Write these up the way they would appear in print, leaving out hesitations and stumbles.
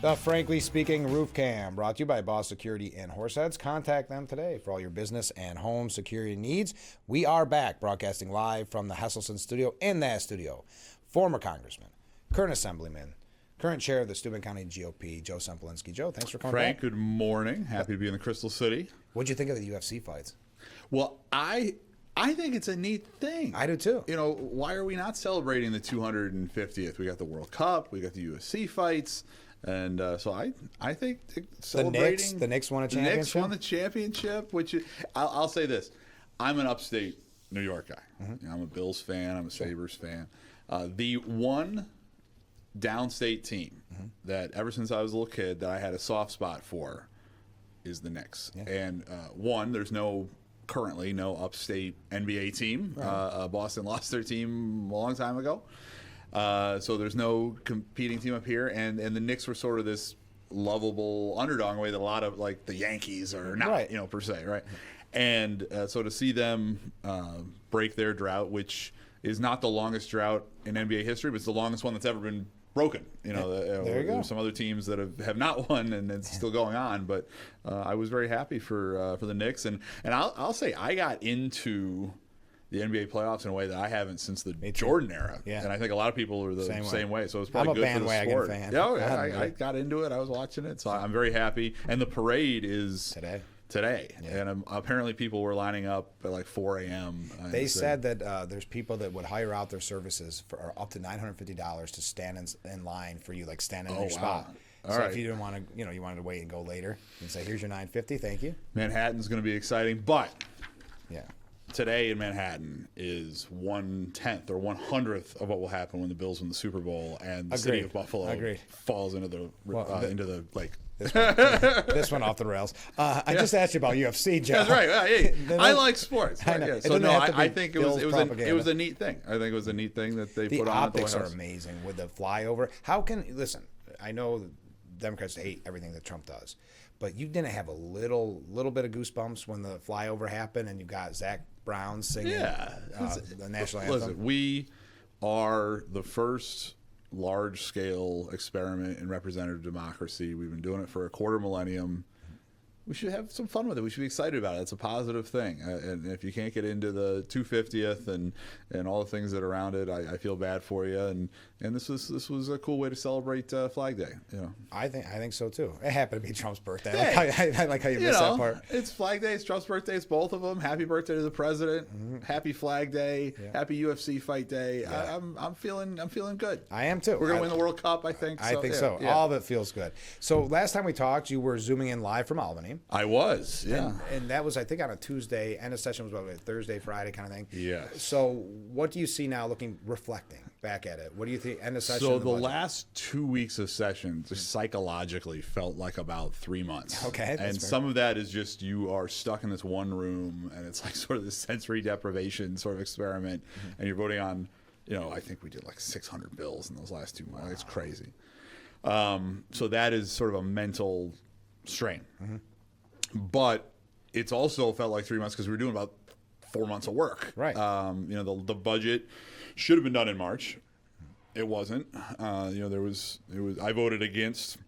The Frankly Speaking Roof Cam, brought to you by Boss Security in Horseheads. Contact them today for all your business and home security needs. We are back, broadcasting live from the Hesselson studio. In that studio, former Congressman, current Assemblyman, current Chair of the Steuben County GOP, Joe Sempolinski. Joe, thanks for coming Frank, back. good morning. Happy to be in the Crystal City. What'd you think of the UFC fights? Well, I think it's a neat thing. I do too. You know, why are we not celebrating the 250th? We got the World Cup, we got the UFC fights. And so I think celebrating the Knicks won a championship. The Knicks won the championship, which I'll say this: I'm an upstate New York guy. Mm-hmm. You know, I'm a Bills fan. I'm a Sabres fan. The one downstate team that ever since I was a little kid that I had a soft spot for is the Knicks. Yeah. And there's currently no upstate NBA team. Right. Boston lost their team a long time ago. So there's no competing team up here, and the Knicks were sort of this lovable underdog way that a lot of like the Yankees are not, right. Per se, right? And so to see them break their drought, which is not the longest drought in NBA history, but it's the longest one that's ever been broken. There you go. There's some other teams that have not won, and it's still going on. But I was very happy for the Knicks, and I'll say I got into the NBA playoffs in a way that I haven't since the Jordan era. Yeah. And I think a lot of people are the same way. So it's probably good for the sport. I'm a bandwagon fan. Yeah, I got into it. I was watching it. So I'm very happy. And the parade is today. Yeah. And apparently people were lining up at like 4 a.m. They said that there's people that would hire out their services for up to $950 to stand in line for you, like stand in your spot. So if you didn't want to, you wanted to wait and go later, you can say, here's your $950, thank you. Manhattan's going to be exciting, but yeah. Today in Manhattan is 1/10 or 100th of what will happen when the Bills win the Super Bowl and the city of Buffalo falls into the lake. This one off the rails. I just asked you about UFC, Joe. That's right. Hey, I like sports. I know. Yeah. So I think it was a neat thing. I think it was a neat thing that they put on at the White House. The optics are amazing with the flyover. Listen, I know Democrats hate everything that Trump does, but you didn't have a little bit of goosebumps when the flyover happened and you got Zach Brown singing the national anthem? Listen, we are the first large-scale experiment in representative democracy. We've been doing it for a quarter millennium. We should have some fun with it. We should be excited about it. It's a positive thing. And if you can't get into the 250th and all the things that are around it, I feel bad for you. And this was a cool way to celebrate Flag Day. I think so too. It happened to be Trump's birthday. I like how you missed that part. It's Flag Day. It's Trump's birthday. It's both of them. Happy birthday to the president. Mm-hmm. Happy Flag Day. Yeah. Happy UFC fight day. Yeah. I'm feeling good. I am too. We're gonna win the World Cup. I think. I think so. Yeah. All of it feels good. So last time we talked, you were zooming in live from Albany. I was, yeah. And that was, I think, on a Tuesday. End of session was about Thursday, Friday kind of thing. Yes. So what do you see now reflecting back at it? What do you think? End of session? So the last 2 weeks of session just psychologically felt like about 3 months. Okay. And some of that is just you are stuck in this one room, and it's like sort of this sensory deprivation sort of experiment, and you're voting on, I think we did like 600 bills in those last 2 months. Wow. It's crazy. So that is sort of a mental strain. Mm-hmm. But it's also felt like 3 months because we were doing about 4 months of work. Right. The budget should have been done in March. It wasn't. I voted against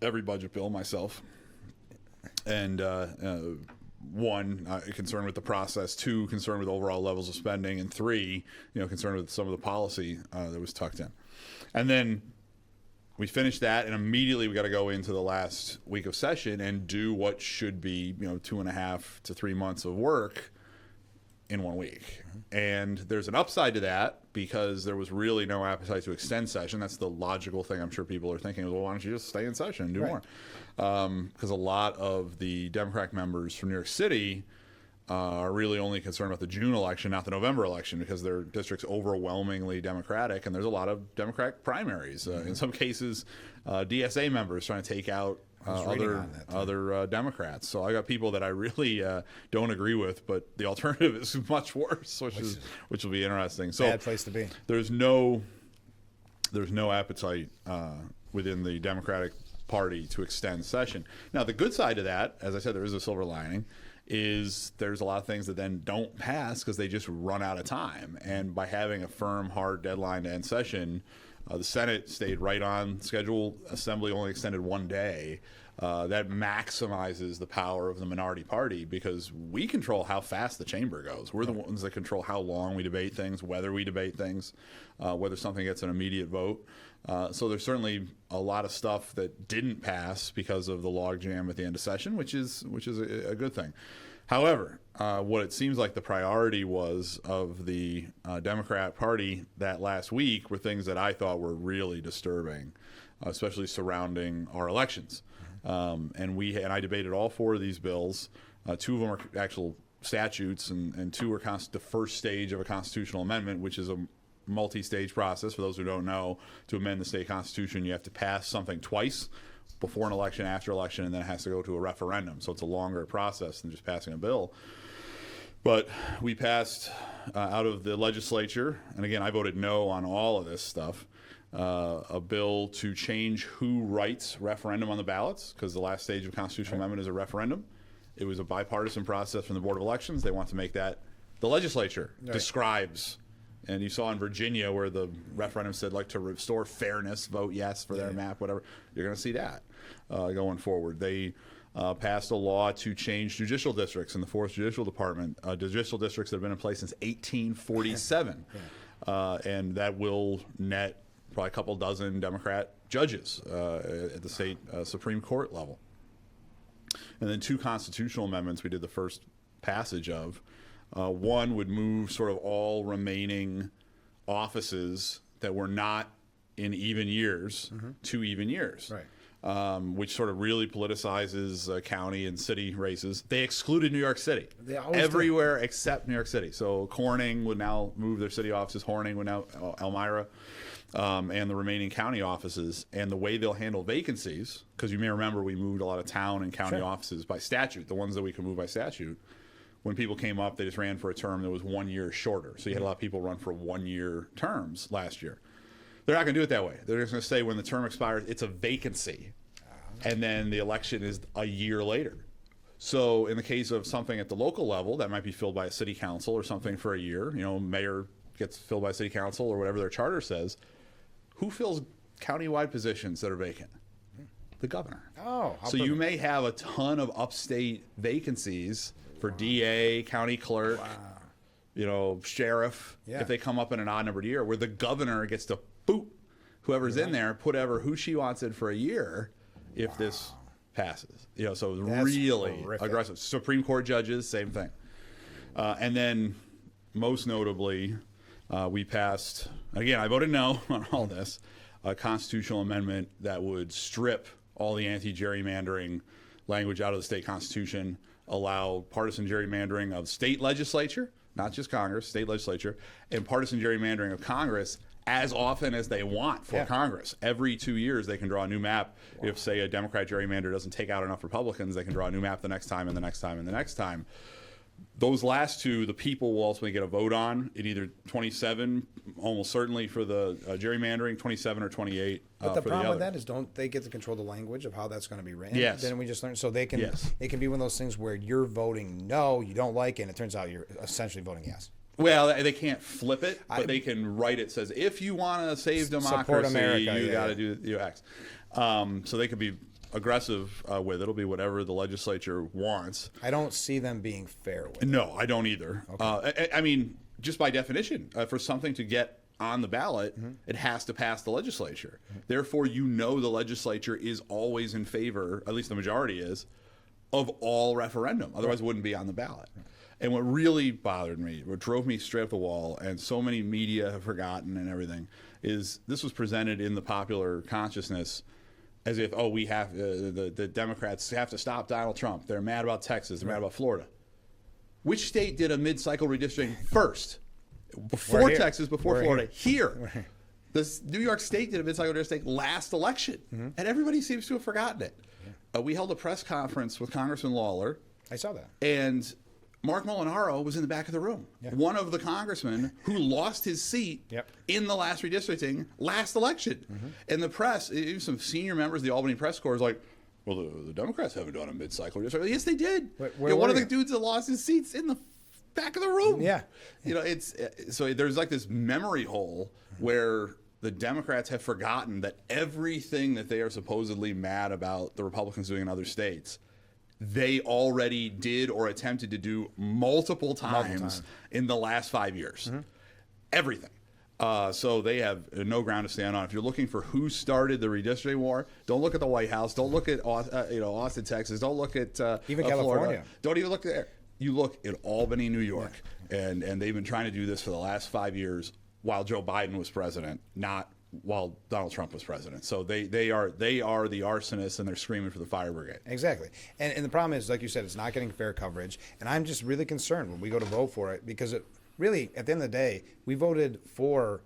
every budget bill myself. And one, concerned with the process. Two, concerned with overall levels of spending. And three, concerned with some of the policy that was tucked in. And then we finished that, and immediately we got to go into the last week of session and do what should be, 2.5 to 3 months of work in 1 week. Mm-hmm. And there's an upside to that because there was really no appetite to extend session. That's the logical thing I'm sure people are thinking, well, why don't you just stay in session and do more? Because a lot of the Democratic members from New York City are really only concerned about the June election, not the November election, because their district's overwhelmingly Democratic, and there's a lot of Democratic primaries. In some cases, DSA members trying to take out other Democrats. So I got people that I really don't agree with, but the alternative is much worse, which will be interesting. So bad place to be. There's no appetite within the Democratic Party to extend session. Now, the good side of that, as I said, there is a silver lining, is there's a lot of things that then don't pass because they just run out of time. And by having a firm, hard deadline to end session, The Senate stayed right on schedule. Assembly only extended 1 day. That maximizes the power of the minority party because we control how fast the chamber goes. We're the ones that control how long we debate things, whether we debate things, whether something gets an immediate vote. So there's certainly a lot of stuff that didn't pass because of the logjam at the end of session, which is a good thing. However, what it seems like the priority was of the Democrat Party that last week were things that I thought were really disturbing, especially surrounding our elections. And I debated all 4 of these bills. 2 of them are actual statutes, and 2 are the first stage of a constitutional amendment, which is a multi-stage process. For those who don't know, to amend the state constitution, you have to pass something twice, before an election, after election, and then it has to go to a referendum. So it's a longer process than just passing a bill. But we passed out of the legislature, and again, I voted no on all of this stuff, a bill to change who writes referendum on the ballots, because the last stage of constitutional amendment is a referendum. It was a bipartisan process from the Board of Elections. They want to make that the legislature describes. And you saw in Virginia where the referendum said, like, to restore fairness, vote yes for their map, whatever. You're going to see that going forward. They passed a law to change judicial districts in the 4th Judicial Department, judicial districts that have been in place since 1847. And that will net probably a couple dozen Democrat judges at the state Supreme Court level. And then 2 constitutional amendments we did the first passage of. One would move sort of all remaining offices that were not in even years to even years, which sort of really politicizes county and city races. They excluded New York City everywhere except New York City. So Corning would now move their city offices, Horning would now, Elmira, and the remaining county offices. And the way they'll handle vacancies, because you may remember we moved a lot of town and county offices by statute, the ones that we can move by statute. When people came up, they just ran for a term that was 1 year shorter. So you had a lot of people run for 1-year terms last year. They're not going to do it that way. They're just going to say when the term expires, it's a vacancy. And then the election is a year later. So in the case of something at the local level, that might be filled by a city council or something for a year. You know, mayor gets filled by city council or whatever their charter says. Who fills countywide positions that are vacant? The governor. So you may have a ton of upstate vacancies for DA, county clerk, you know, sheriff, if they come up in an odd-numbered year, where the governor gets to boot whoever's in there, put who she wants in for a year if this passes. You know, so it's really aggressive. Supreme Court judges, same thing. And then, most notably, we passed, again, I voted no on all this, a constitutional amendment that would strip all the anti-gerrymandering language out of the state constitution, allow partisan gerrymandering of state legislature, not just Congress, state legislature, and partisan gerrymandering of Congress as often as they want for Congress. Every 2 years, they can draw a new map. If, say, a Democrat gerrymander doesn't take out enough Republicans, they can draw a new map the next time and the next time and the next time. Those last 2, the people will ultimately get a vote on in either 27, almost certainly for the gerrymandering, 27 or 28 But the for problem the with other. that is don't they get to control the language of how that's going to be written? Yes. Then we just learn. So they can it can be one of those things where you're voting no, you don't like it, and it turns out you're essentially voting yes. Well, they can't flip it, but they can write it. Says if you want to save democracy, America, you got to do X. So they could be aggressive with it. It'll be whatever the legislature wants. I don't see them being fair with it. No, I don't either. Okay. I mean, just by definition, for something to get on the ballot, it has to pass the legislature. Therefore, you know the legislature is always in favor, at least the majority is, of all referendum. Otherwise, it wouldn't be on the ballot. And what really bothered me, what drove me straight up the wall, and so many media have forgotten and everything, is this was presented in the popular consciousness as if, oh, we have the Democrats have to stop Donald Trump. They're mad about Texas. They're mad about Florida. Which state did a mid-cycle redistricting first? Before Texas, before Florida. Here. The New York State did a mid-cycle redistricting last election, and everybody seems to have forgotten it. We held a press conference with Congressman Lawler. I saw that. And Mark Molinaro was in the back of the room. One of the congressmen who lost his seat in the last redistricting last election. And the press, even some senior members of the Albany press corps was like, well, the Democrats haven't done a mid-cycle redistricting. Yes, they did. One of the dudes that lost his seat's in the back of the room. You know, it's so there's like this memory hole where the Democrats have forgotten that everything that they are supposedly mad about the Republicans doing in other states, they already did or attempted to do multiple times in the last 5 years. Everything. So they have no ground to stand on. If you're looking for who started the redistricting war, don't look at the White House. Don't look at Austin, Texas. Don't look at even Florida. California. Don't even look there. You look at Albany, New York, and they've been trying to do this for the last 5 years while Joe Biden was president, not while Donald Trump was president. So they are the arsonists, and they're screaming for the fire brigade. Exactly. And the problem is, like you said, it's not getting fair coverage. And I'm just really concerned when we go to vote for it, because it really, at the end of the day, we voted for,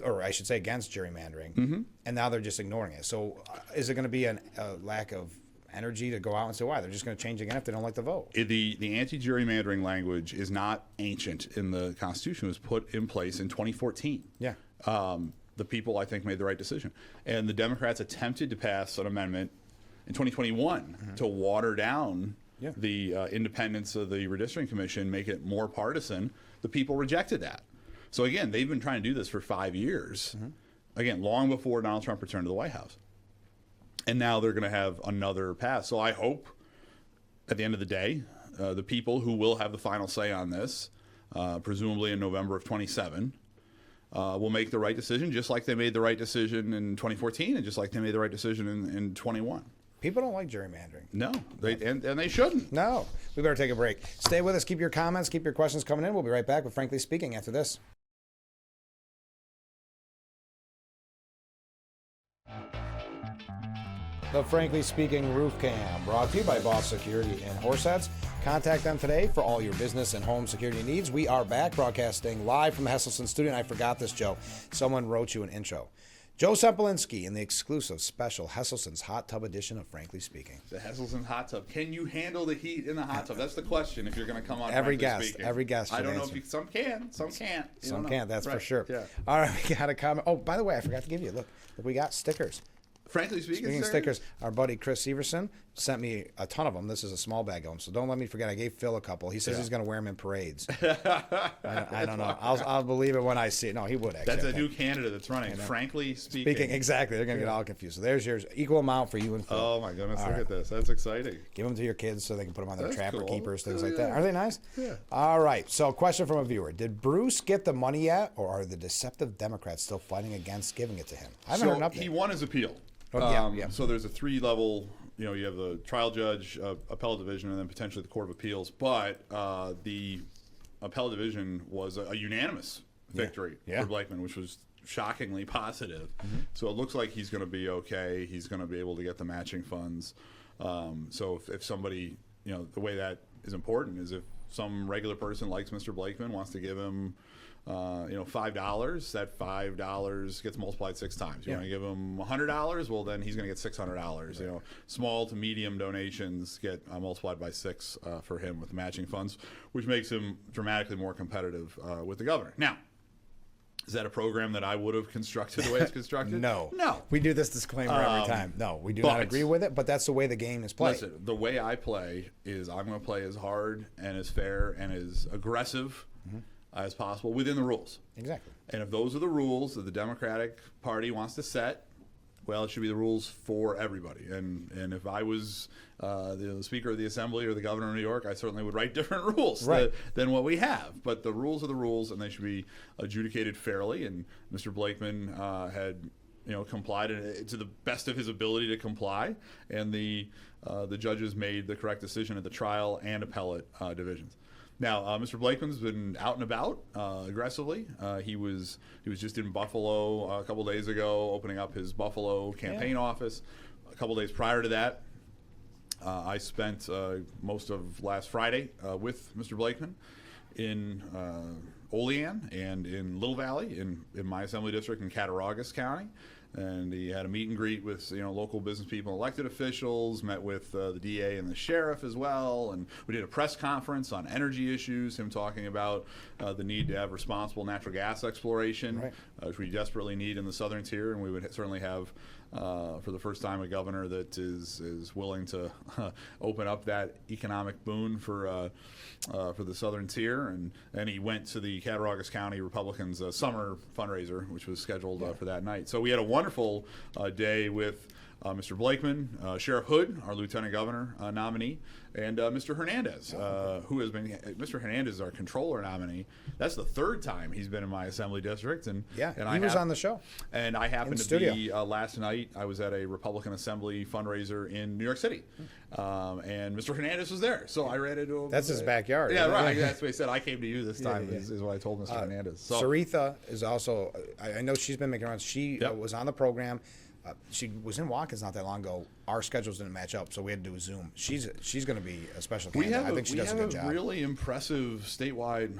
or I should say against gerrymandering, and now they're just ignoring it. So is it going to be a lack of energy to go out and say why? They're just going to change again if they don't like the vote. The anti-gerrymandering language is not ancient in the Constitution. It was put in place in 2014. Yeah. The people, I think, made the right decision. And the Democrats attempted to pass an amendment in 2021 to water down the independence of the Redistricting Commission, make it more partisan. The people rejected that. So again, they've been trying to do this for 5 years, again, long before Donald Trump returned to the White House. And now they're going to have another pass. So I hope at the end of the day, the people who will have the final say on this, presumably in November of 27, will make the right decision, just like they made the right decision in 2014 and just like they made the right decision in 21. People don't like gerrymandering. No, and they shouldn't. No. We better take a break. Stay with us. Keep your comments, keep your questions coming in. We'll be right back with Frankly Speaking after this. The Frankly Speaking Roof Cam, brought to you by Boss Security in Horseheads. Contact them today for all your business and home security needs. We are back broadcasting live from the Hesselson studio. And I forgot this, Joe. Someone wrote you an intro. Joe Sempolinski in the exclusive special Hesselson's Hot Tub edition of Frankly Speaking. The Hesselson's Hot Tub. Can you handle the heat in the hot tub? That's the question if you're going to come on Every Frankly guest. Speaking. Every guest. I don't know if you, some can, some can't. Some can't, that's right. for sure. Yeah. All right, we got a comment. Oh, by the way, I forgot to give you. Look, we got stickers. Frankly Speaking stickers, our buddy Chris Severson sent me a ton of them. This is a small bag of them, so don't let me forget. I gave Phil a couple. He says he's going to wear them in parades. I don't know. I'll believe it when I see it. No, he would actually. That's a new candidate that's running. Frankly Speaking. Exactly. They're going to get all confused. So there's yours. Equal amount for you and Phil. Oh, my goodness. Look at this. That's exciting. Give them to your kids so they can put them on their trapper keepers, things like that. Are they nice? Yeah. All right. So question from a viewer. Did Bruce get the money yet, or are the deceptive Democrats still fighting against giving it to him? I haven't heard an update. He won his appeal. So there's a 3-level, you have the trial judge, appellate division, and then potentially the Court of Appeals. But the appellate division was a unanimous victory for Blakeman, which was shockingly positive. So it looks like he's going to be okay. He's going to be able to get the matching funds. So if somebody, the way that is important is if some regular person likes Mr. Blakeman, wants to give him $5, that $5 gets multiplied 6 times. You want to give him $100, well, then he's going to get $600. Right. Small to medium donations get multiplied by 6 for him with matching funds, which makes him dramatically more competitive with the governor. Now, is that a program that I would have constructed the way it's constructed? No. No. We do this disclaimer every time. No, we do not agree with it, but that's the way the game is played. Listen, the way I play is I'm going to play as hard and as fair and as aggressive as possible within the rules. Exactly. And if those are the rules that the Democratic Party wants to set, well, it should be the rules for everybody. And if I was the Speaker of the Assembly or the Governor of New York, I certainly would write different rules than what we have. But the rules are the rules, and they should be adjudicated fairly. And Mr. Blakeman had complied to the best of his ability to comply, and the judges made the correct decision at the trial and appellate divisions. Now, Mr. Blakeman's been out and about aggressively. He was just in Buffalo a couple days ago, opening up his Buffalo campaign office. A couple days prior to that, I spent most of last Friday with Mr. Blakeman in Olean and in Little Valley in my assembly district in Cattaraugus County. And he had a meet and greet with local business people, elected officials, met with the DA and the sheriff as well, and we did a press conference on energy issues, him talking about the need to have responsible natural gas exploration, which we desperately need in the southern tier, and we would certainly have for the first time, a governor that is willing to open up that economic boon for the southern tier, and he went to the Cattaraugus County Republicans' summer fundraiser, which was scheduled for that night. So we had a wonderful day with Mr. Blakeman, Sheriff Hood, our Lieutenant Governor nominee, and Mr. Hernandez, who has been Mr. Hernandez is our Controller nominee. That's the third time he's been in my Assembly district, and he was on the show. And I happened to be last night. I was at a Republican Assembly fundraiser in New York City, and Mr. Hernandez was there. So I ran into him. That's his backyard. Yeah, right. That's what he said. I came to you this time. Is what I told Mr. Hernandez. So Saritha is also. I know she's been making rounds. She was on the program. She was in Watkins not that long ago. Our schedules didn't match up, so we had to do a Zoom. She's going to be a special candidate. I think she does a good job. We have a really impressive statewide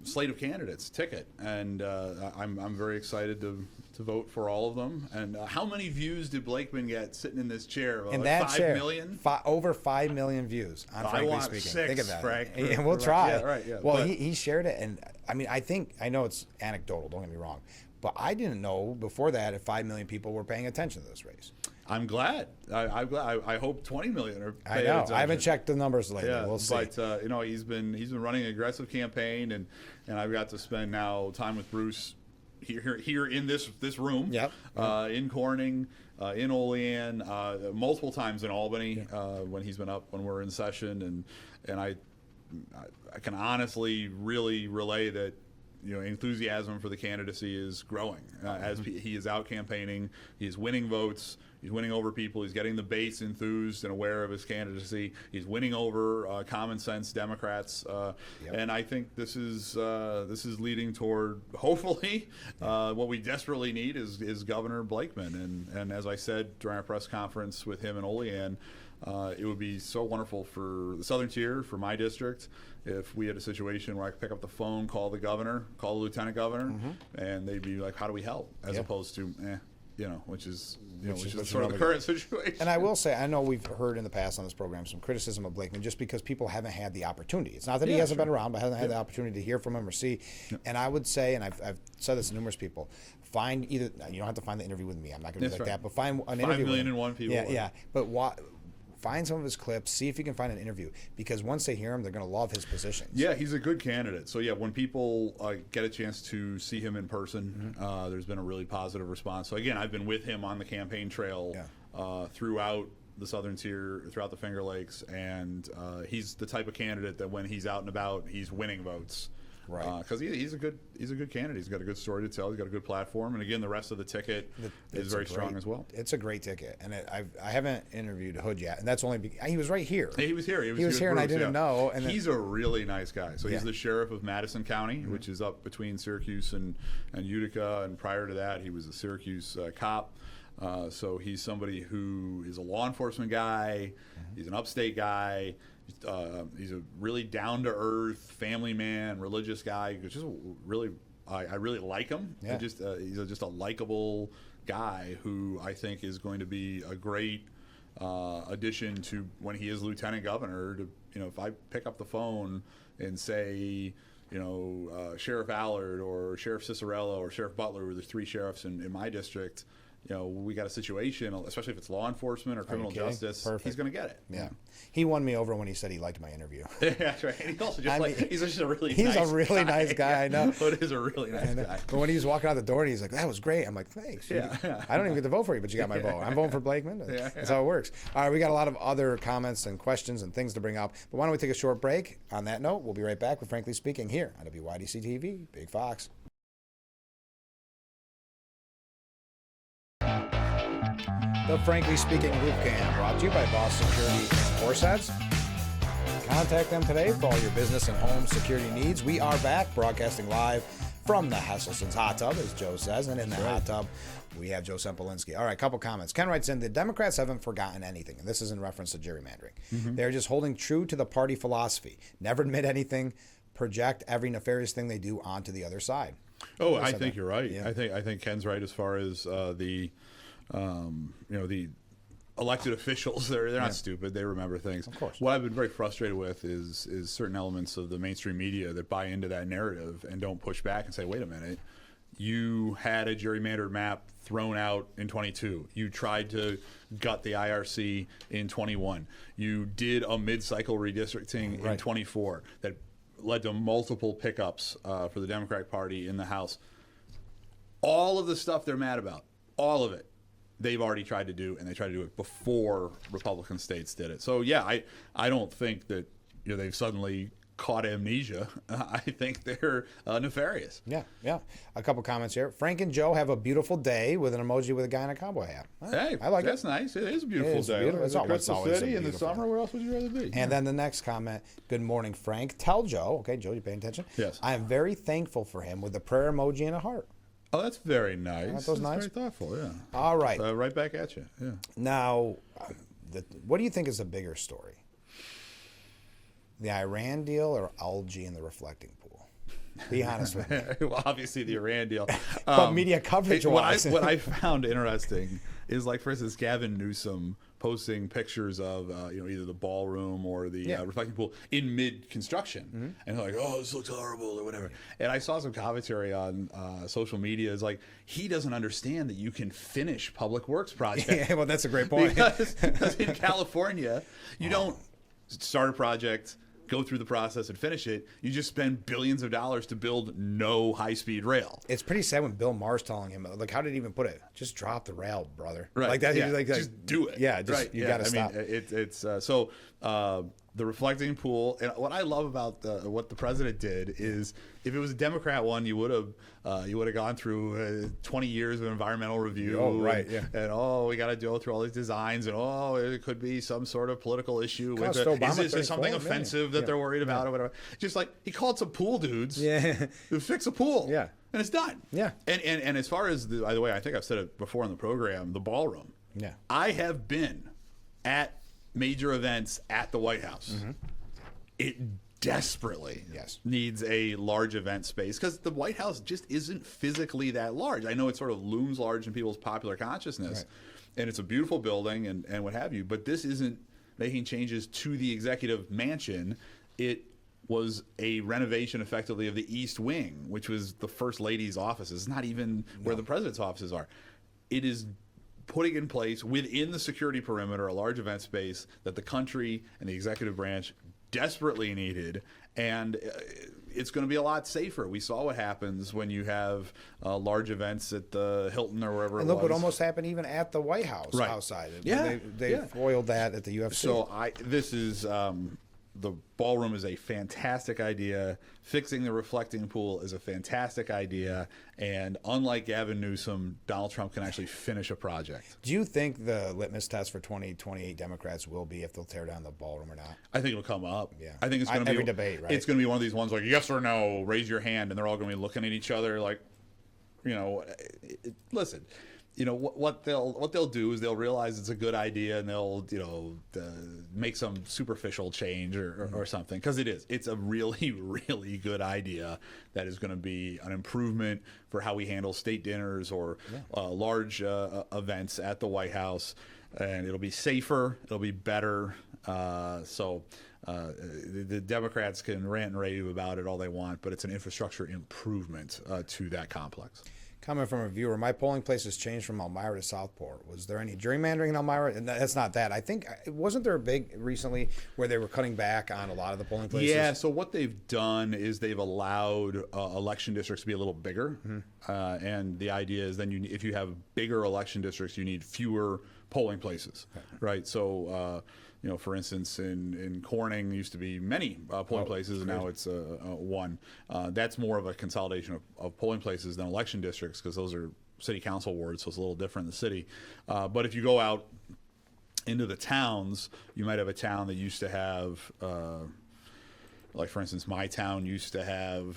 slate of candidates ticket, and I'm very excited to vote for all of them. And how many views did Blakeman get sitting in this chair? In that 5 million? Over 5 million views on Frankly Speaking. 6, think of that. Frank. And we'll try. Yeah, right, yeah. Well, he shared it, and I mean, I know it's anecdotal. Don't get me wrong. But I didn't know before that if 5 million people were paying attention to this race. I'm glad. I'm glad. I hope 20 million are paying I know. attention. I haven't checked the numbers lately. Yeah, we'll see. But he's been running an aggressive campaign, and I've got to spend now time with Bruce here in this room. Yep. In Corning, in Olean, multiple times in Albany when he's been up when we're in session, and I can honestly really relay that. Enthusiasm for the candidacy is growing as he is out campaigning. He's winning votes. He's winning over people. He's getting the base enthused and aware of his candidacy. He's winning over common sense Democrats, and I think this is leading toward hopefully what we desperately need is Governor Blakeman. And as I said during our press conference with him in Olean, it would be so wonderful for the Southern Tier, for my district, if we had a situation where I could pick up the phone, call the governor, call the lieutenant governor, and they'd be like, "How do we help?" As opposed to, which is sort of the current situation. And I will say, I know we've heard in the past on this program some criticism of Blakeman just because people haven't had the opportunity. It's not that he hasn't been around, but hasn't had the opportunity to hear from him or see. And I would say, and I've said this to numerous people, find you don't have to find the interview with me. I'm not going to be like that, but find an interview. 5 million and one people. Yeah. But find some of his clips, see if you can find an interview, because once they hear him, they're going to love his positions. Yeah, he's a good candidate. So, when people get a chance to see him in person, there's been a really positive response. So, again, I've been with him on the campaign trail throughout the Southern Tier, throughout the Finger Lakes, and he's the type of candidate that when he's out and about, he's winning votes. Right, because he's a good candidate. He's got a good story to tell. He's got a good platform, and again, the rest of the ticket is very strong as well. It's a great ticket, and I haven't interviewed Hood yet, and that's only he was right here. He was here. He was here, and I didn't know. And he's a really nice guy. So he's the sheriff of Madison County, which is up between Syracuse and Utica, and prior to that, he was a Syracuse cop. So he's somebody who is a law enforcement guy. He's an upstate guy. He's a really down-to-earth family man, religious guy. Just really, I really like him. Yeah. He's just a likable guy who I think is going to be a great addition to when he is lieutenant governor. To if I pick up the phone and say, Sheriff Allard or Sheriff Cicerello or Sheriff Butler, were the 3 sheriffs in my district. We got a situation, especially if it's law enforcement or criminal justice, he's going to get it. Yeah. He won me over when he said he liked my interview. Yeah, that's right. And he also he's just a really nice guy. I know. But is a really nice guy. But when he was walking out the door and he's like, "That was great," I'm like, "Thanks." Yeah. I don't even get to vote for you, but you got my vote. I'm voting for Blakeman. That's how it works. All right, we got a lot of other comments and questions and things to bring up, but why don't we take a short break? On that note, we'll be right back with Frankly Speaking here on WYDC TV, Big Fox. The Frankly Speaking Roof Cam, brought to you by Boss Security and Horseheads. Contact them today for all your business and home security needs. We are back, broadcasting live from the Hesselson's hot tub, as Joe says, and in the hot tub, we have Joe Sempolinski. All right, couple comments. Ken writes in, the Democrats haven't forgotten anything, and this is in reference to gerrymandering. They're just holding true to the party philosophy. Never admit anything, project every nefarious thing they do onto the other side. Oh, I think you're right. Yeah. I think Ken's right as far as the elected officials. They're not stupid. They remember things. Of course. What I've been very frustrated with is certain elements of the mainstream media that buy into that narrative and don't push back and say, wait a minute, You had a gerrymandered map thrown out in 22. You tried to gut the IRC in 21. You did a mid-cycle redistricting in 24 that led to multiple pickups for the Democratic Party in the House. All of the stuff they're mad about, all of it, they've already tried to do, and they tried to do it before Republican states did it. So yeah, I don't think that they've suddenly caught amnesia. I think they're nefarious. Yeah. A couple comments here. Frank and Joe have a beautiful day with an emoji with a guy in a cowboy hat. Hey, I like that's nice. It is a beautiful day. Beautiful. It's always City in the summer. Where else would you rather be? And then the next comment. Good morning, Frank. Tell Joe. Okay, Joe, you paying attention? Yes. I am very thankful for him with a prayer emoji and a heart. Oh, that's very nice. Aren't those nice? Very thoughtful. Yeah. All right. Right back at you. Yeah. Now, what do you think is a bigger story? The Iran deal or algae in the reflecting pool? Be honest with me. Well, obviously the Iran deal. But media coverage wise. What I found interesting is, like, for instance, Gavin Newsom posting pictures of either the ballroom or the reflecting pool in mid-construction, and they're like, "Oh, this looks horrible" or whatever. And I saw some commentary on social media. It's like, he doesn't understand that you can finish public works projects. Yeah, well, that's a great point. because in California, you don't start a project, go through the process and finish it. You just spend billions of dollars to build no high-speed rail. It's pretty sad when Bill Maher's telling him, like, how did he even put it? Just drop the rail, brother. Right. Like that. Yeah. Just do it. Yeah. You got to stop. I mean, the reflecting pool, and what I love about what the president did is, if it was a Democrat one, you would have gone through 20 years of environmental review. Oh, right. Yeah. And we got to go through all these designs, and it could be some sort of political issue. Is this something offensive that they're worried about or whatever? Just like, he called some pool dudes to fix a pool. Yeah. And it's done. Yeah. And as far as by the way, I think I've said it before in the program, the ballroom. Yeah. I have been at major events at the White House. It desperately needs a large event space, because the White House just isn't physically that large. I know it sort of looms large in people's popular consciousness, and it's a beautiful building and what have you, but this isn't making changes to the executive mansion. It was a renovation effectively of the East Wing, which was the First Lady's offices. It's not even where the president's offices are. It is putting in place within the security perimeter a large event space that the country and the executive branch desperately needed, and it's going to be a lot safer. We saw what happens when you have large events at the Hilton or wherever. And it look was. what almost happened even at the White House outside. They foiled that at the UFC. So this is the ballroom is a fantastic idea. Fixing the reflecting pool is a fantastic idea. And unlike Gavin Newsom, Donald Trump can actually finish a project. Do you think the litmus test for 2028 Democrats will be if they'll tear down the ballroom or not? I think it'll come up. Yeah. I think it's going to be every debate, right? It's going to be one of these ones like, yes or no, raise your hand, and they're all going to be looking at each other like, listen. What they'll do is they'll realize it's a good idea, and they'll make some superficial change or something, because it's a really, really good idea that is going to be an improvement for how we handle state dinners or large events at the White House, and it'll be safer, it'll be better. The Democrats can rant and rave about it all they want, but it's an infrastructure improvement to that complex. Comment from a viewer: my polling place has changed from Elmira to Southport. Was there any gerrymandering in Elmira? And that's not that. I think, wasn't there a big recently where they were cutting back on a lot of the polling places? Yeah. So what they've done is they've allowed election districts to be a little bigger, and the idea is then if you have bigger election districts, you need fewer polling places, right? So. For instance, in Corning, there used to be many polling places, and now it's one. That's more of a consolidation of polling places than election districts, because those are city council wards, so it's a little different in the city. But if you go out into the towns, you might have a town that used to have, like for instance, my town used to have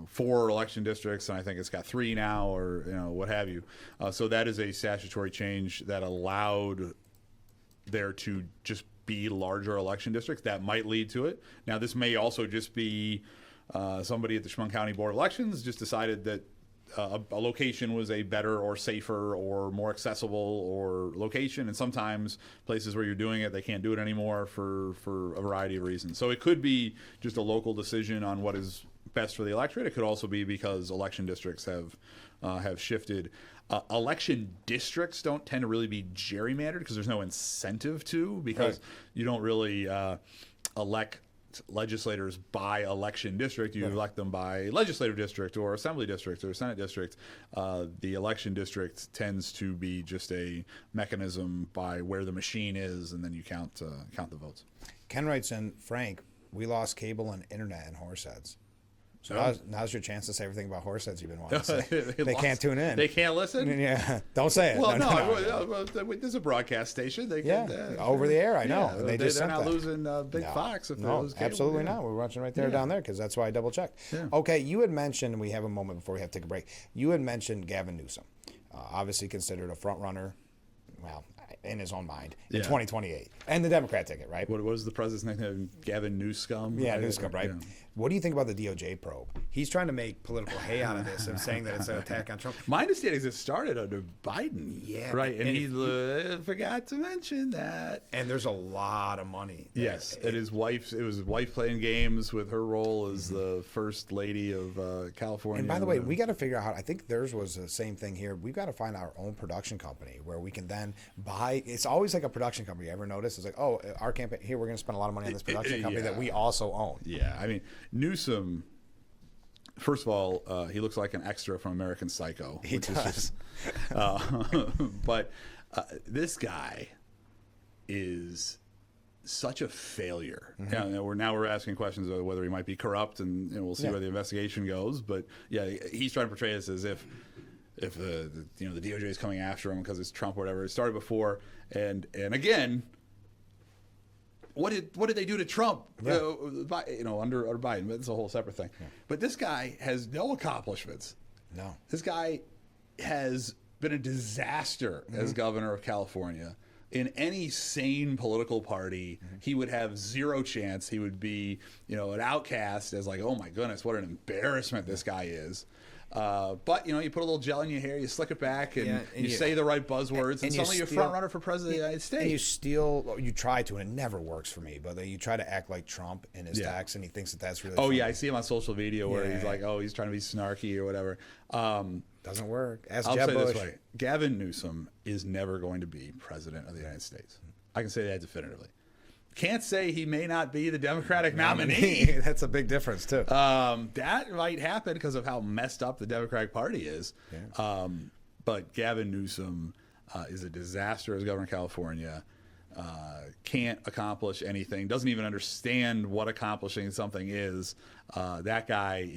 4 election districts, and I think it's got 3 now, or what have you. So that is a statutory change that allowed there to just be larger election districts. That might lead to it. Now, this may also just be somebody at the Chemung County Board of Elections just decided that a location was a better or safer or more accessible or location, and sometimes places where you're doing it, they can't do it anymore for a variety of reasons. So it could be just a local decision on what is best for the electorate. It could also be because election districts have shifted. Election districts don't tend to really be gerrymandered because there's no incentive to, because you don't really elect legislators by election district. You elect them by legislative district or assembly district or senate district. The election district tends to be just a mechanism by where the machine is, and then you count the votes. Ken writes in, Frank, we lost cable and internet in Horseheads. So now's your chance to say everything about Horseheads you've been wanting to say. They can't tune in. They can't listen? Yeah. Don't say it. Well, no. There's a broadcast station. They can, over the air, I know. Yeah, they just they're sent not that. losing Big Fox if they lose cable. Absolutely not. We're watching right there down there because that's why I double-checked. Yeah. Okay, you had mentioned, and we have a moment before we have to take a break, you had mentioned Gavin Newsom, obviously considered a front-runner, well, in his own mind, in 2028. And the Democrat ticket, right? What was the president's nickname? Gavin Newscum? Yeah, Newscum, right? Yeah. What do you think about the DOJ probe? He's trying to make political hay out of this and saying that it's an attack on Trump. My understanding is it started under Biden. Yeah. Right, and he forgot to mention that. And there's a lot of money. Yes, it was his wife playing games with her role as the first lady of California. And by the way, we got to figure out how, I think theirs was the same thing here. We've got to find our own production company where we can then buy. It's always like a production company. You ever notice? It's like, oh, our campaign, here, we're going to spend a lot of money on this production company that we also own. Yeah, I mean, Newsom, first of all, he looks like an extra from American Psycho. He does. But this guy is such a failure. Mm-hmm. Now we're asking questions of whether he might be corrupt, and we'll see where the investigation goes. But yeah, he's trying to portray this as if the DOJ is coming after him because it's Trump or whatever. It started before, and again. What did they do to Trump? Yeah. Under Biden, but it's a whole separate thing. Yeah. But this guy has no accomplishments. No. This guy has been a disaster as governor of California. In any sane political party, he would have zero chance. He would be, an outcast as like, oh my goodness, what an embarrassment this guy is. But you put a little gel in your hair, you slick it back, and you say the right buzzwords, and suddenly you're front runner for president of the United States. And you try to, and it never works for me, but you try to act like Trump in his tax, and he thinks that's really funny. I see him on social media where he's like, he's trying to be snarky or whatever. Doesn't work. I'll say this way: Gavin Newsom is never going to be president of the United States. I can say that definitively. Can't say he may not be the Democratic nominee. That's a big difference, too. That might happen because of how messed up the Democratic Party is. Yeah. But Gavin Newsom is a disaster as governor of California. Can't accomplish anything. Doesn't even understand what accomplishing something is. That guy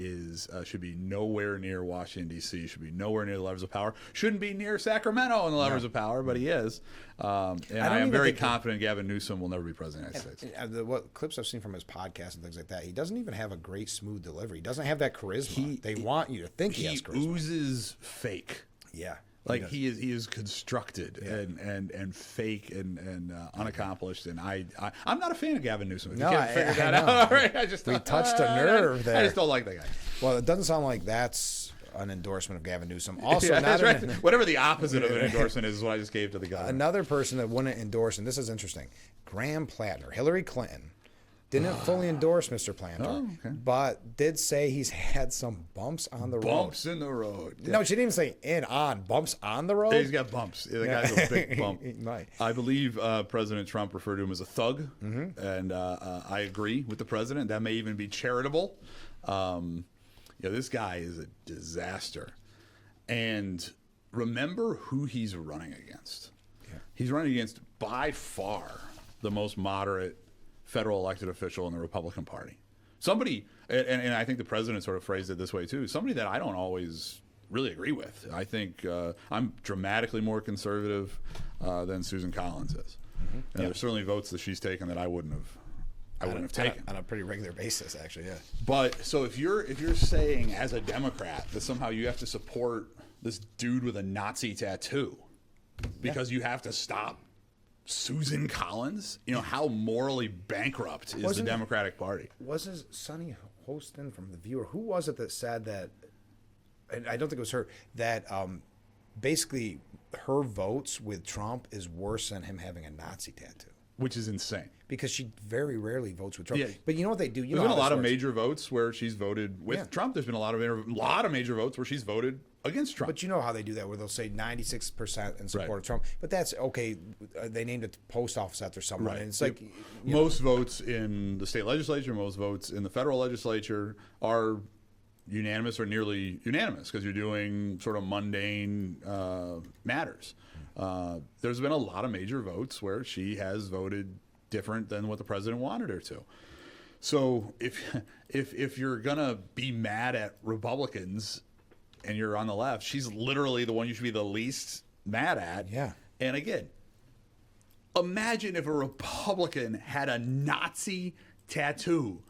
should be nowhere near Washington, D.C. Should be nowhere near the levers of power. Shouldn't be near Sacramento in the levers of power, but he is. And I am very confident Gavin Newsom will never be president of the United States. What clips I've seen from his podcast and things like that, he doesn't even have a great smooth delivery. He doesn't have that charisma. They want you to think he has charisma. He oozes fake. Yeah. Like he is constructed and fake and unaccomplished, and I'm not a fan of Gavin Newsom. If you can't figure that out, all right, we touched a nerve there. I just don't like that guy. Well, it doesn't sound like that's an endorsement of Gavin Newsom. Also, whatever the opposite of an endorsement is what I just gave to the guy. Another person that wouldn't endorse, and this is interesting, Graham Plattner, Hillary Clinton. Didn't fully endorse Mr. Planter, but did say he's had some bumps on the road. Bumps in the road. Yeah. No, she didn't even say bumps on the road. He's got bumps. The guy's a big bump. I believe President Trump referred to him as a thug, and I agree with the president. That may even be charitable. This guy is a disaster. And remember who he's running against. Yeah. He's running against, by far, the most moderate federal elected official in the Republican Party. Somebody, and I think the president sort of phrased it this way too, somebody that I don't always really agree with. I think I'm dramatically more conservative than Susan Collins is. And there's certainly votes that she's taken that I wouldn't have taken. On a pretty regular basis, actually, yeah. But so if you're saying as a Democrat that somehow you have to support this dude with a Nazi tattoo because you have to stop Susan Collins, how morally bankrupt is the Democratic Party? Was it Sonny Hostin from The Viewer? Who was it that said that, and I don't think it was her, that basically her votes with Trump is worse than him having a Nazi tattoo? which is insane. Because she very rarely votes with Trump. Yeah. But you know what they do? You There's know been a lot of works. major votes where she's voted with Trump. There's been a lot of major votes where she's voted against Trump. But you know how they do that, where they'll say 96% in support of Trump. But that's okay. They named a post office after someone, and it's like most votes in the state legislature, most votes in the federal legislature are unanimous or nearly unanimous because you're doing sort of mundane matters. There's been a lot of major votes where she has voted different than what the president wanted her to. So if you're gonna be mad at Republicans and you're on the left, she's literally the one you should be the least mad at. Yeah. And again, imagine if a Republican had a Nazi tattoo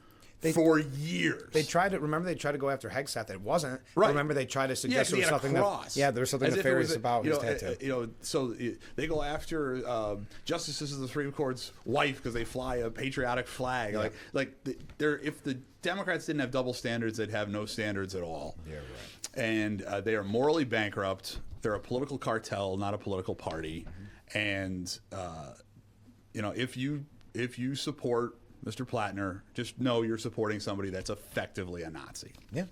for years. They tried to go after Hegseth. It wasn't. Right. Remember, they tried to suggest there was something there was something nefarious about his tattoo. So they go after justices of the Supreme Court's wife because they fly a patriotic flag. Yeah. If the Democrats didn't have double standards, they'd have no standards at all. Yeah, right. And they are morally bankrupt. They're a political cartel, not a political party. Mm-hmm. And if you support Mr. Plattner, just know you're supporting somebody that's effectively a Nazi. Yeah,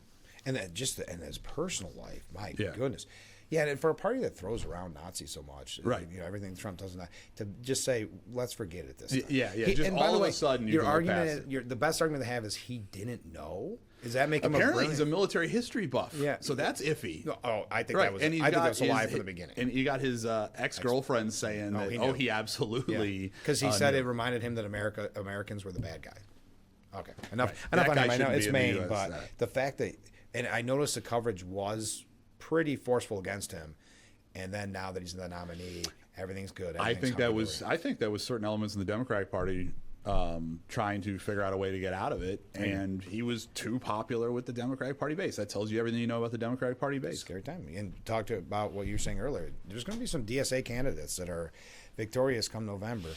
and that and his personal life, my goodness. Yeah, and for a party that throws around Nazis so much, right? Everything Trump does not to just say, let's forget it this time. Yeah. Just and all by the of way, a sudden, your argument, the best argument to have is he didn't know. Does that make him apparently he's a military history buff? Yeah, so that's iffy. Oh, I think that was. I think that was a lie from the beginning. And you got his ex-girlfriend saying that. He absolutely because he said it reminded him that Americans were the bad guy. Okay, enough on him. I know it's Maine, but the fact that, and I noticed the coverage was pretty forceful against him, and then now that he's the nominee, everything's good. I think that was certain elements in the Democratic Party trying to figure out a way to get out of it, and he was too popular with the Democratic Party base. That tells you everything you know about the Democratic Party base. Scary time. And talked about what you were saying earlier. There's going to be some DSA candidates that are victorious come November.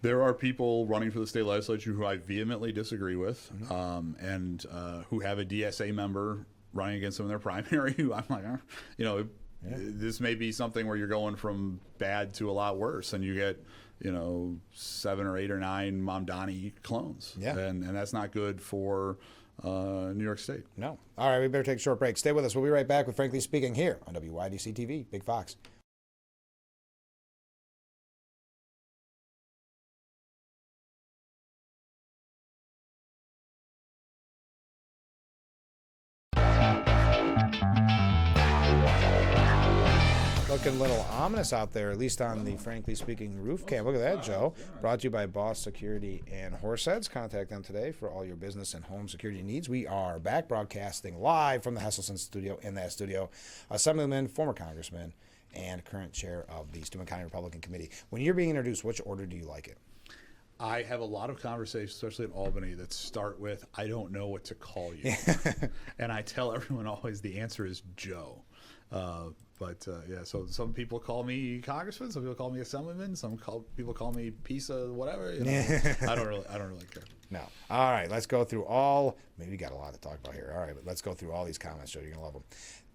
There are people running for the state legislature who I vehemently disagree with, and who have a DSA member running against them in their primary. Who I'm like, this may be something where you're going from bad to a lot worse, and you get 7 or 8 or 9 Mamdani clones. Yeah. And that's not good for New York State. No. All right, we better take a short break. Stay with us. We'll be right back with Frankly Speaking here on WYDC TV, Big Fox. Looking a little ominous out there, at least on the Frankly Speaking roof cam. Look at that, Joe. Brought to you by Boss Security and Horseheads. Contact them today for all your business and home security needs. We are back broadcasting live from the Hesselson studio. In that studio, Assemblyman, former Congressman, and current chair of the Steuben County Republican Committee. When you're being introduced, which order do you like it? I have a lot of conversations, especially in Albany, that start with, I don't know what to call you. And I tell everyone always the answer is Joe. So some people call me Congressman, some people call me Assemblyman, people call me piece of whatever. I don't really care. No. All right, let's go through all. Maybe we got a lot to talk about here. All right, but let's go through all these comments, Joe. You're gonna love them.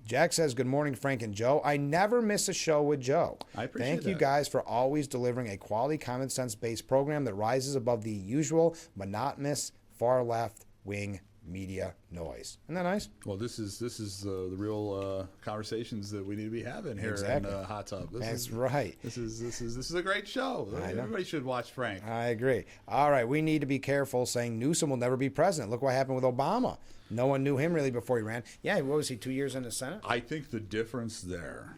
Jack says, "Good morning, Frank and Joe. I never miss a show with Joe. I appreciate Thank you guys for always delivering a quality, common sense-based program that rises above the usual monotonous far left wing media noise." Isn't that nice? Well, this is the real conversations that we need to be having here in Hot Tub. That's right. This is a great show. Everybody should watch Frank. I agree. All right, we need to be careful saying Newsom will never be president. Look what happened with Obama. No one knew him really before he ran. Yeah, what was he, 2 years in the Senate? I think the difference there,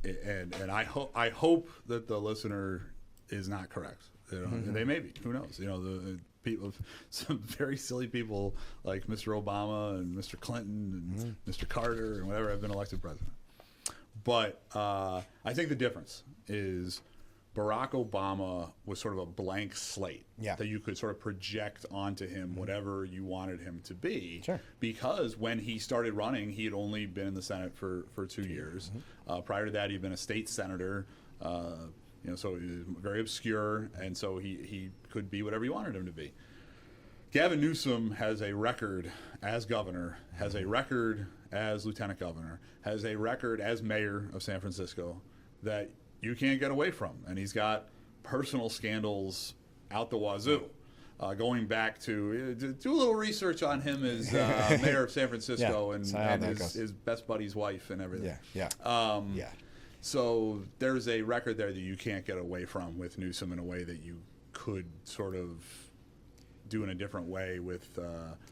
and I hope that the listener is not correct. They may be. Who knows? The people, some very silly people like Mr. Obama and Mr. Clinton and Mr. Carter and whatever have been elected president. But I think the difference is Barack Obama was sort of a blank slate that you could sort of project onto him whatever you wanted him to be. Sure. Because when he started running, he had only been in the Senate for 2 years. Prior to that, he'd been a state senator. So he was very obscure, and so he could be whatever you wanted him to be. Gavin Newsom has a record as governor, has a record as lieutenant governor, has a record as mayor of San Francisco that you can't get away from. And he's got personal scandals out the wazoo. Going back to do a little research on him as mayor of San Francisco and his best buddy's wife and everything. So there's a record there that you can't get away from with Newsom in a way that you could sort of do in a different way with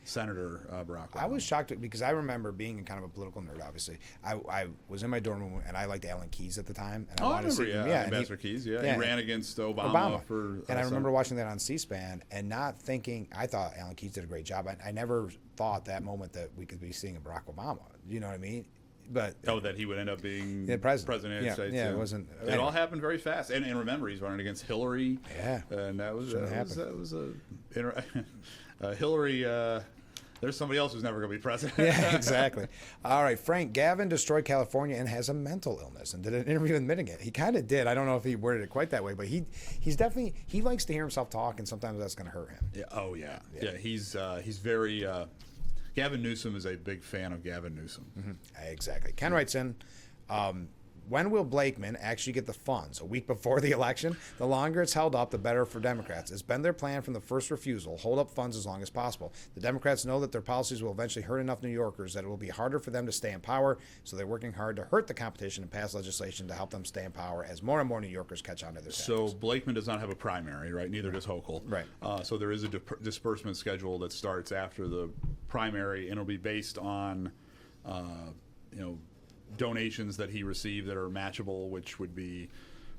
Senator Barack Obama. I was shocked because I remember being kind of a political nerd, obviously. I was in my dorm room, and I liked Alan Keyes at the time. And I remember, Ambassador Keyes, He ran against Obama. And I remember watching that on C-SPAN and not thinking, I thought Alan Keyes did a great job. I never thought that moment that we could be seeing a Barack Obama. You know what I mean? But that he would end up being president of the United States. Yeah, it wasn't. It all happened very fast. And remember, he's running against Hillary. Yeah, and that was Hillary. There's somebody else who's never going to be president. Yeah, exactly. All right, Frank. Gavin destroyed California and has a mental illness and did an interview admitting it. He kind of did. I don't know if he worded it quite that way, but he's definitely, he likes to hear himself talk, and sometimes that's going to hurt him. Yeah. Oh yeah. He's very. Gavin Newsom is a big fan of Gavin Newsom. Mm-hmm. Exactly. Ken writes in, when will Blakeman actually get the funds? A week before the election? The longer it's held up, the better for Democrats. It's been their plan from the first refusal, hold up funds as long as possible. The Democrats know that their policies will eventually hurt enough New Yorkers that it will be harder for them to stay in power, so they're working hard to hurt the competition and pass legislation to help them stay in power as more and more New Yorkers catch on to their tactics. So Blakeman does not have a primary, right? Neither does Hochul. Right. So there is a disbursement schedule that starts after the primary, and it'll be based on, donations that he received that are matchable, which would be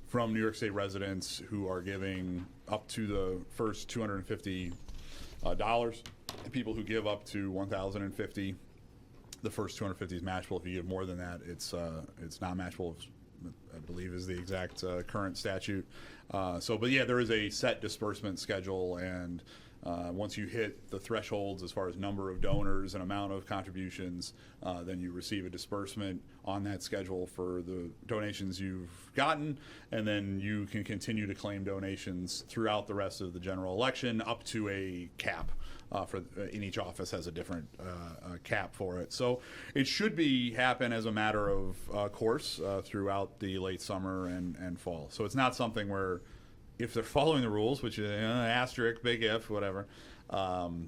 from New York State residents who are giving up to the first $250, and people who give up to $1,050. The first $250 is matchable. If you give more than that, it's not matchable. I believe is the exact current statute. But there is a set disbursement schedule, and once you hit the thresholds as far as number of donors and amount of contributions, then you receive a disbursement on that schedule for the donations you've gotten, and then you can continue to claim donations throughout the rest of the general election up to a cap. In each office has a different cap for it. So it should happen as a matter of course throughout the late summer and fall. So it's not something where, if they're following the rules, which is asterisk, big if, whatever,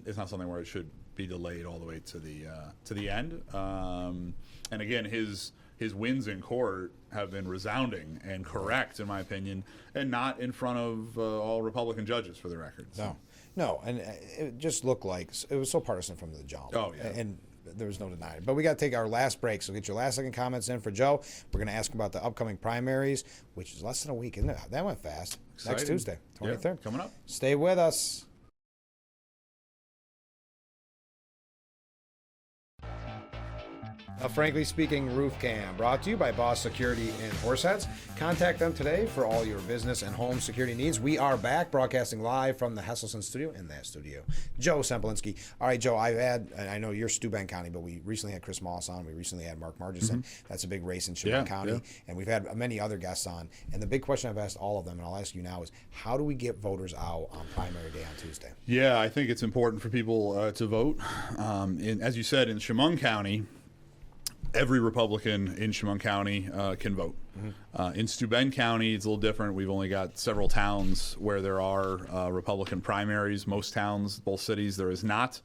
it's not something where it should be delayed all the way to the end. And again, his wins in court have been resounding and correct, in my opinion, and not in front of all Republican judges, for the record. No, and it just looked like it was so partisan from the jump. Oh, yeah. And there was no denying it. But we got to take our last break, so get your last second comments in for Joe. We're going to ask him about the upcoming primaries, which is less than a week, isn't it? That went fast. Exciting. Next Tuesday, 23rd. Yeah, coming up. Stay with us. A Frankly Speaking Roof Cam, brought to you by Boss Security in Horseheads. Contact them today for all your business and home security needs. We are back, broadcasting live from the Hesselson studio, in that studio. Joe Sempolinski. All right, Joe, I know you're Steuben County, but we recently had Chris Moss on. We recently had Mark Margison. That's a big race in Steuben County. And we've had many other guests on. And the big question I've asked all of them, and I'll ask you now, is how do we get voters out on primary day on Tuesday? Yeah, I think it's important for people to vote. As you said, in Chemung County, every Republican in Chemung County can vote. In Steuben County, it's a little different. We've only got several towns where there are Republican primaries. Most towns, both cities, there is not.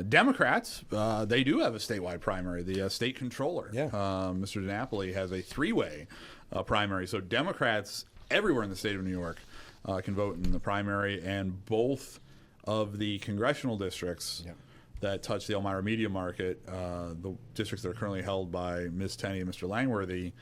Democrats, they do have a statewide primary. The state controller, Mr. DiNapoli, has a three-way primary. So Democrats everywhere in the state of New York can vote in the primary, and both of the congressional districts that touch the Elmira media market, the districts that are currently held by Ms. Tenney and Mr. Langworthy,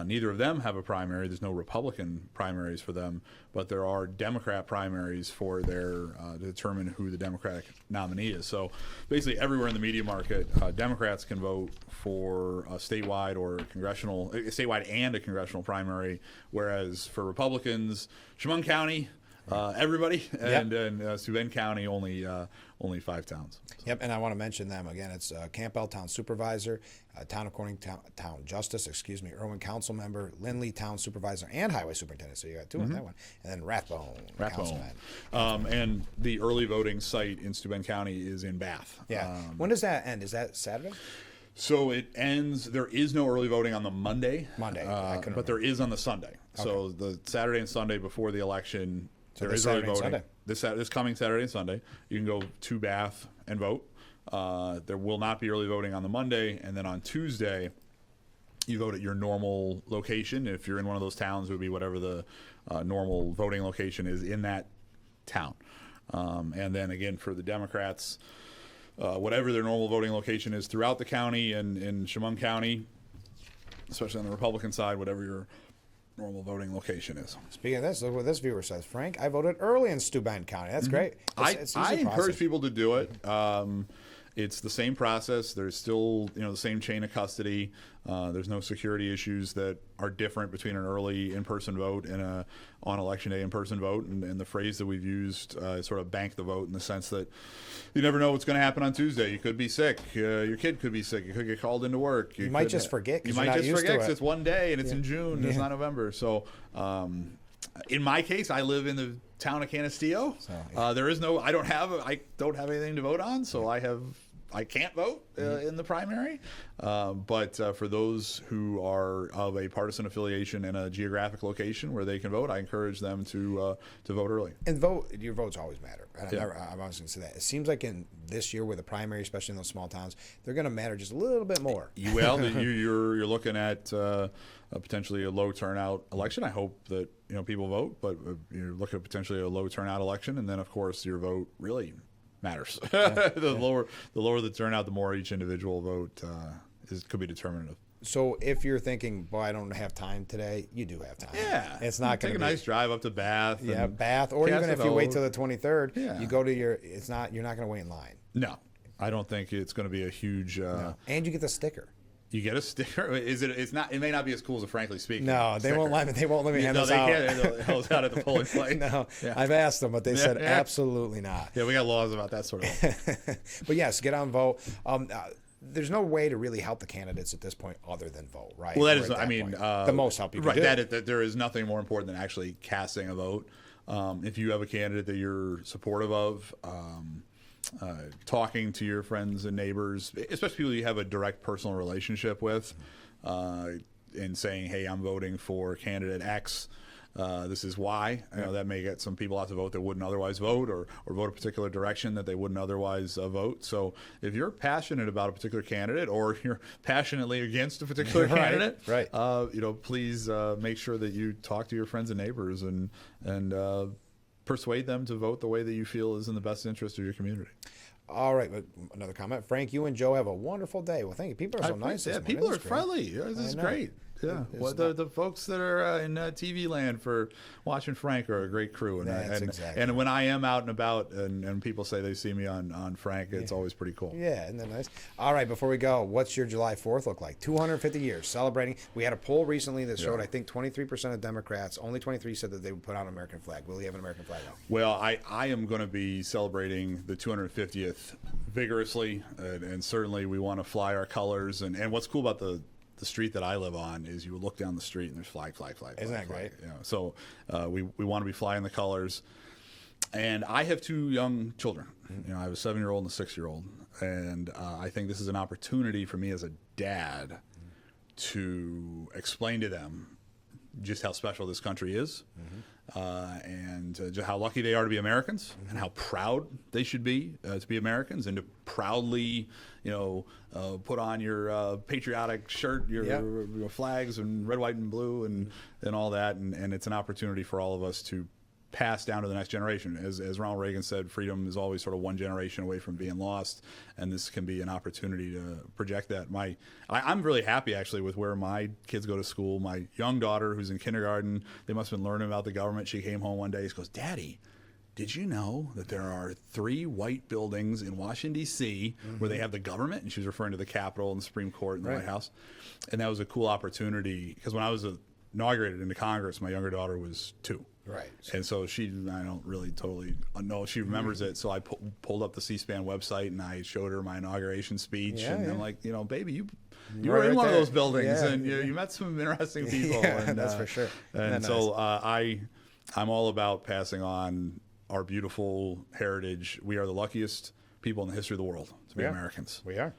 neither of them have a primary. There's no Republican primaries for them, but there are Democrat primaries for to determine who the Democratic nominee is. So basically everywhere in the media market, Democrats can vote for a statewide or statewide and a congressional primary, whereas for Republicans, Chemung County, everybody, and Steuben County, only 5 towns. Yep, and I want to mention them again. It's Campbell Town Supervisor, Town of Corning Town Justice, Irwin Council Member, Lindley Town Supervisor, and Highway Superintendent. So you got 2 on that one, and then Rathbone. And the early voting site in Steuben County is in Bath. Yeah. When does that end? Is that Saturday? So it ends. There is no early voting on the Monday. But there is on the Sunday. Okay. So the Saturday and Sunday before the election, there is early voting. This coming Saturday and Sunday. You can go to Bath and vote. There will not be early voting on the Monday, and then on Tuesday, you vote at your normal location. If you're in one of those towns, it would be whatever the normal voting location is in that town. And then again, for the Democrats, whatever their normal voting location is throughout the county and in Chemung County, especially on the Republican side, whatever your normal voting location is. Speaking of this, look what this viewer says. Frank, I voted early in Steuben County. That's great. I encourage people to do it. It's the same process. There's still, the same chain of custody. There's no security issues that are different between an early in-person vote and a on election day in-person vote. And the phrase that we've used is sort of bank the vote in the sense that you never know what's going to happen on Tuesday. You could be sick. Your kid could be sick. You could get called into work. You might just forget. You might just forget because it's one day and it's in June. It's not November. So in my case, I live in the town of Canisteo. So, there is no. I don't have anything to vote on. So I can't vote in the primary, but for those who are of a partisan affiliation in a geographic location where they can vote, I encourage them to vote early. And your votes always matter. I'm always going to say that. It seems like in this year with the primary, especially in those small towns, they're going to matter just a little bit more. Well, you're looking at potentially a low turnout election. I hope that people vote, but you're looking at potentially a low turnout election, and then of course your vote really matters. The lower the turnout, the more each individual vote could be determinative. So if you're thinking, boy, I don't have time today, you do have time. Yeah, it's not going to take a nice drive up to Bath. Yeah, Bath, or even if you wait till the 23rd, you go to you're not going to wait in line. No, I don't think it's going to be a huge. No. And you get the sticker. You get a sticker. It's not. It may not be as cool as a Frankly Speaking. No, they won't let me. They won't let me hand those out. They can't hand those out at the polling place. No, I've asked them, but they said absolutely not. Yeah, we got laws about that sort of thing. But yes, get out and vote. There's no way to really help the candidates at this point other than vote, right? Well, that is. I mean, the most help you can do. Right. That there is nothing more important than actually casting a vote. If you have a candidate that you're supportive of. Talking to your friends and neighbors, especially people you have a direct personal relationship with, and saying, hey, I'm voting for candidate X. This is why. That may get some people out to vote that wouldn't otherwise vote or vote a particular direction that they wouldn't otherwise vote. So if you're passionate about a particular candidate or you're passionately against a particular candidate, please make sure that you talk to your friends and neighbors and persuade them to vote the way that you feel is in the best interest of your community. All right, another comment. Frank, you and Joe have a wonderful day. Well, thank you. People are so nice. Yeah, people are friendly. This is great. Yeah, the folks that are in TV land for watching Frank are a great crew, and when I am out and about and people say they see me on Frank, it's always pretty cool. Yeah, isn't that nice? All right, before we go, what's your July 4th look like? 250 years celebrating. We had a poll recently that showed I think 23% of Democrats, only 23 said that they would put on an American flag. Will you have an American flag out? Well, I am going to be celebrating the 250th vigorously, and certainly we want to fly our colors. And what's cool about the street that I live on is you look down the street and there's flag. Isn't that great? So we want to be flying the colors. And I have two young children. I have a 7-year-old and a 6-year-old. And I think this is an opportunity for me as a dad to explain to them just how special this country is. And just how lucky they are to be Americans, and how proud they should be to be Americans, and to proudly, put on your patriotic shirt, your flags and red, white, and blue, and all that. And it's an opportunity for all of us to pass down to the next generation. As Ronald Reagan said, freedom is always sort of one generation away from being lost, and this can be an opportunity to project that. I'm really happy actually with where my kids go to school. My young daughter, who's in kindergarten, they must have been learning about the government. She came home one day, she goes, "Daddy, did you know that there are 3 white buildings in Washington, D.C. where they have the government?" And she was referring to the Capitol and the Supreme Court and the White House. And that was a cool opportunity, because when I was inaugurated into Congress, my younger daughter was 2. Right. And so I don't really totally know if she remembers it. So I pulled up the C-SPAN website and I showed her my inauguration speech. I'm like, baby, you were in one of those buildings and you met some interesting people. And, that's for sure. And so I'm all about passing on our beautiful heritage. We are the luckiest people in the history of the world to be Americans. We are.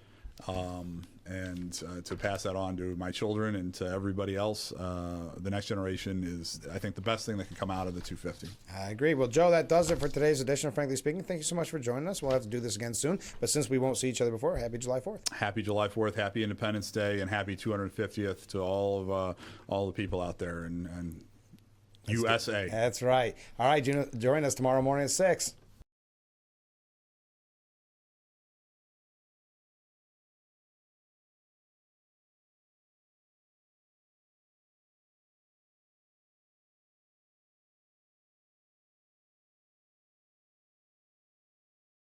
And to pass that on to my children and to everybody else, the next generation is, I think, the best thing that can come out of the 250. I agree. Well, Joe, that does it for today's edition of Frankly Speaking. Thank you so much for joining us. We'll have to do this again soon. But since we won't see each other before, happy July 4th. Happy July 4th, happy Independence Day, and happy 250th to all the people out there in USA. That's right. All right, join us tomorrow morning at 6.